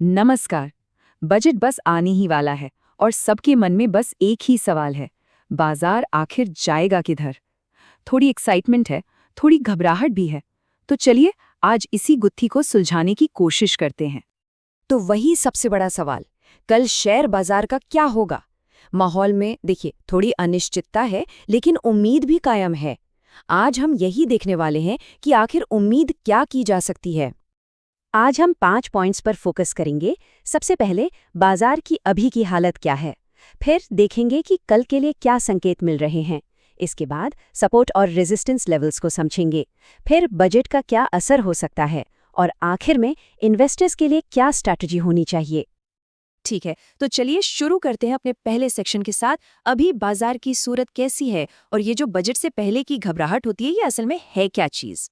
नमस्कार। बजट बस आने ही वाला है और सबके मन में बस एक ही सवाल है, बाजार आखिर जाएगा किधर। थोड़ी एक्साइटमेंट है, थोड़ी घबराहट भी है। तो चलिए आज इसी गुत्थी को सुलझाने की कोशिश करते हैं। तो वही सबसे बड़ा सवाल, कल शेयर बाजार का क्या होगा? माहौल में देखिए थोड़ी अनिश्चितता है, लेकिन उम्मीद भी कायम है। आज हम यही देखने वाले हैं कि आखिर उम्मीद क्या की जा सकती है। आज हम 5 पॉइंट्स पर फोकस करेंगे। सबसे पहले, बाजार की अभी की हालत क्या है। फिर देखेंगे कि कल के लिए क्या संकेत मिल रहे हैं। इसके बाद सपोर्ट और रेजिस्टेंस लेवल्स को समझेंगे। फिर बजट का क्या असर हो सकता है, और आखिर में इन्वेस्टर्स के लिए क्या स्ट्रैटेजी होनी चाहिए। ठीक है, तो चलिए शुरू करते हैं अपने पहले सेक्शन के साथ। अभी बाजार की सूरत कैसी है, और ये जो बजट से पहले की घबराहट होती है, ये असल में है क्या चीज?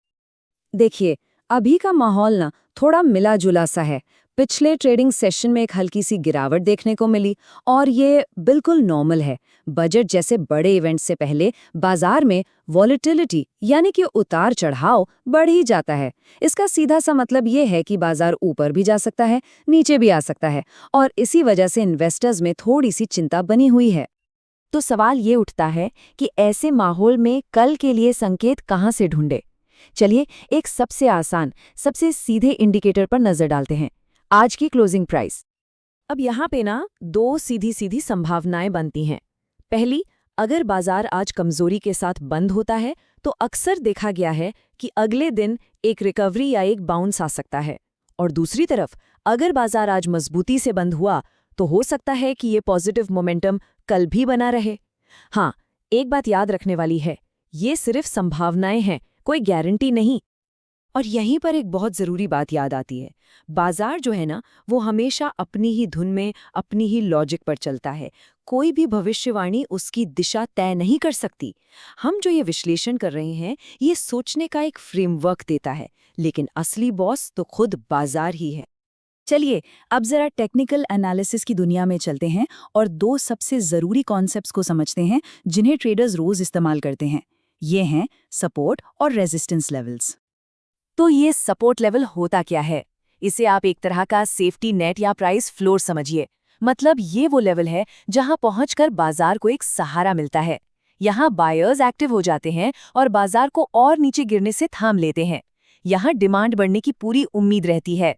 देखिए, अभी का माहौल ना थोड़ा मिला जुला सा है। पिछले ट्रेडिंग सेशन में एक हल्की सी गिरावट देखने को मिली, और ये बिल्कुल नॉर्मल है। बजट जैसे बड़े इवेंट से पहले बाजार में वॉलेटिलिटी यानी कि उतार चढ़ाव बढ़ ही जाता है। इसका सीधा सा मतलब ये है कि बाजार ऊपर भी जा सकता है, नीचे भी आ सकता है, और इसी वजह से इन्वेस्टर्स में थोड़ी सी चिंता बनी हुई है। तो सवाल ये उठता है कि ऐसे माहौल में कल के लिए संकेत कहाँ से ढूंढे। चलिए एक सबसे आसान, सबसे सीधे इंडिकेटर पर नजर डालते हैं, आज की क्लोजिंग प्राइस। अब यहाँ पे ना दो सीधी सीधी संभावनाएं बनती हैं। पहली, अगर बाजार आज कमजोरी के साथ बंद होता है तो अक्सर देखा गया है कि अगले दिन एक रिकवरी या एक बाउंस आ सकता है। और दूसरी तरफ, अगर बाजार आज मजबूती से बंद हुआ तो हो सकता है कि ये पॉजिटिव मोमेंटम कल भी बना रहे। हाँ, एक बात याद रखने वाली है, ये सिर्फ संभावनाएं हैं, कोई गारंटी नहीं। और यहीं पर एक बहुत ज़रूरी बात याद आती है, बाजार जो है ना, वो हमेशा अपनी ही धुन में, अपनी ही लॉजिक पर चलता है। कोई भी भविष्यवाणी उसकी दिशा तय नहीं कर सकती। हम जो ये विश्लेषण कर रहे हैं, ये सोचने का एक फ्रेमवर्क देता है, लेकिन असली बॉस तो खुद बाजार ही है। चलिए अब जरा टेक्निकल एनालिसिस की दुनिया में चलते हैं और दो सबसे ज़रूरी कॉन्सेप्ट्स को समझते हैं जिन्हें ट्रेडर्स रोज़ इस्तेमाल करते हैं। ये हैं सपोर्ट और रेजिस्टेंस लेवल्स। तो ये सपोर्ट लेवल होता क्या है? इसे आप एक तरह का सेफ्टी नेट या प्राइस फ्लोर समझिए। मतलब ये वो लेवल है जहां पहुंचकर बाजार को एक सहारा मिलता है। यहाँ बायर्स एक्टिव हो जाते हैं और बाजार को और नीचे गिरने से थाम लेते हैं। यहाँ डिमांड बढ़ने की पूरी उम्मीद रहती है।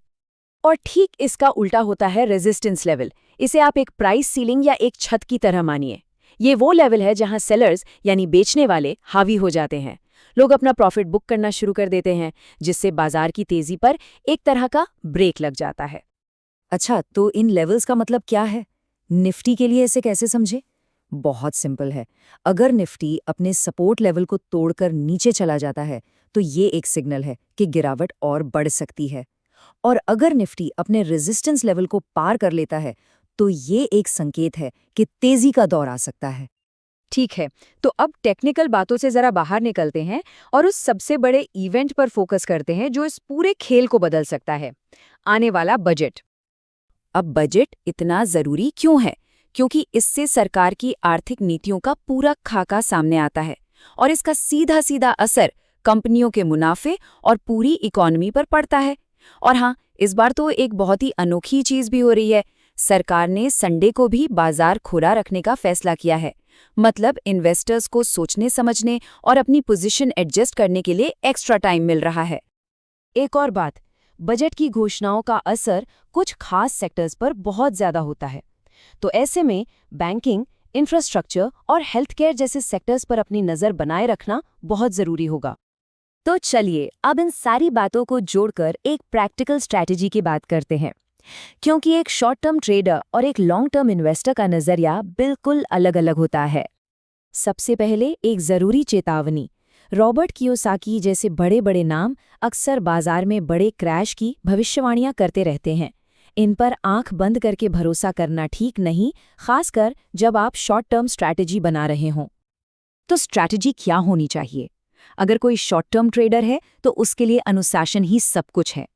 और ठीक इसका उल्टा होता है रेजिस्टेंस लेवल। इसे आप एक प्राइस सीलिंग या एक छत की तरह मानिए। ये वो लेवल है जहां सेलर्स यानी बेचने वाले हावी हो जाते हैं। लोग अपना प्रॉफिट बुक करना शुरू कर देते हैं, जिससे बाजार की तेजी पर एक तरह का ब्रेक लग जाता है। अच्छा, तो इन लेवल्स का मतलब क्या है? निफ्टी के लिए इसे कैसे समझे? बहुत सिंपल है। अगर निफ्टी अपने सपोर्ट लेवल को तोड़कर नीचे चला जाता है तो ये एक सिग्नल है कि गिरावट और बढ़ सकती है। और अगर निफ्टी अपने रेजिस्टेंस लेवल को पार कर लेता है तो ये एक संकेत है कि तेजी का दौर आ सकता है। ठीक है, तो अब टेक्निकल बातों से जरा बाहर निकलते हैं और उस सबसे बड़े इवेंट पर फोकस करते हैं जो इस पूरे खेल को बदल सकता है, आने वाला बजट। अब बजट इतना जरूरी क्यों है? क्योंकि इससे सरकार की आर्थिक नीतियों का पूरा खाका सामने आता है, और इसका सीधा सीधा असर कंपनियों के मुनाफे और पूरी इकोनॉमी पर पड़ता है। और हाँ, इस बार तो एक बहुत ही अनोखी चीज भी हो रही है। सरकार ने संडे को भी बाजार खुला रखने का फैसला किया है। मतलब इन्वेस्टर्स को सोचने समझने और अपनी पोजीशन एडजस्ट करने के लिए एक्स्ट्रा टाइम मिल रहा है। एक और बात, बजट की घोषणाओं का असर कुछ खास सेक्टर्स पर बहुत ज्यादा होता है। तो ऐसे में बैंकिंग, इंफ्रास्ट्रक्चर और हेल्थ केयर जैसे सेक्टर्स पर अपनी नजर बनाए रखना बहुत जरूरी होगा। तो चलिए अब इन सारी बातों को जोड़कर एक प्रैक्टिकल स्ट्रैटेजी की बात करते हैं, क्योंकि एक शॉर्ट टर्म ट्रेडर और एक लॉन्ग टर्म इन्वेस्टर का नजरिया बिल्कुल अलग अलग होता है। सबसे पहले एक जरूरी चेतावनी, रॉबर्ट कियोसाकी जैसे बड़े बड़े नाम अक्सर बाजार में बड़े क्रैश की भविष्यवाणियां करते रहते हैं। इन पर आंख बंद करके भरोसा करना ठीक नहीं, खासकर जब आप शॉर्ट टर्म स्ट्रैटेजी बना रहे हों। तो स्ट्रैटेजी क्या होनी चाहिए? अगर कोई शॉर्ट टर्म ट्रेडर है तो उसके लिए अनुशासन ही सब कुछ है।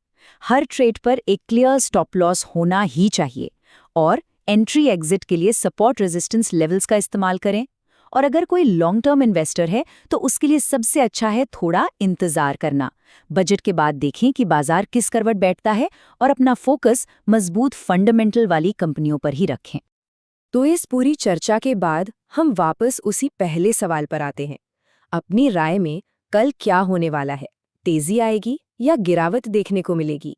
हर ट्रेड पर एक क्लियर स्टॉप लॉस होना ही चाहिए, और एंट्री एग्जिट के लिए सपोर्ट रेजिस्टेंस लेवल्स का इस्तेमाल करें। और अगर कोई लॉन्ग टर्म इन्वेस्टर है तो उसके लिए सबसे अच्छा है थोड़ा इंतजार करना। बजट के बाद देखें कि बाजार किस करवट बैठता है और अपना फोकस मजबूत फंडामेंटल वाली कंपनियों पर ही रखें। तो इस पूरी चर्चा के बाद हम वापस उसी पहले सवाल पर आते हैं। अपनी राय में कल क्या होने वाला है? तेजी आएगी या गिरावट देखने को मिलेगी?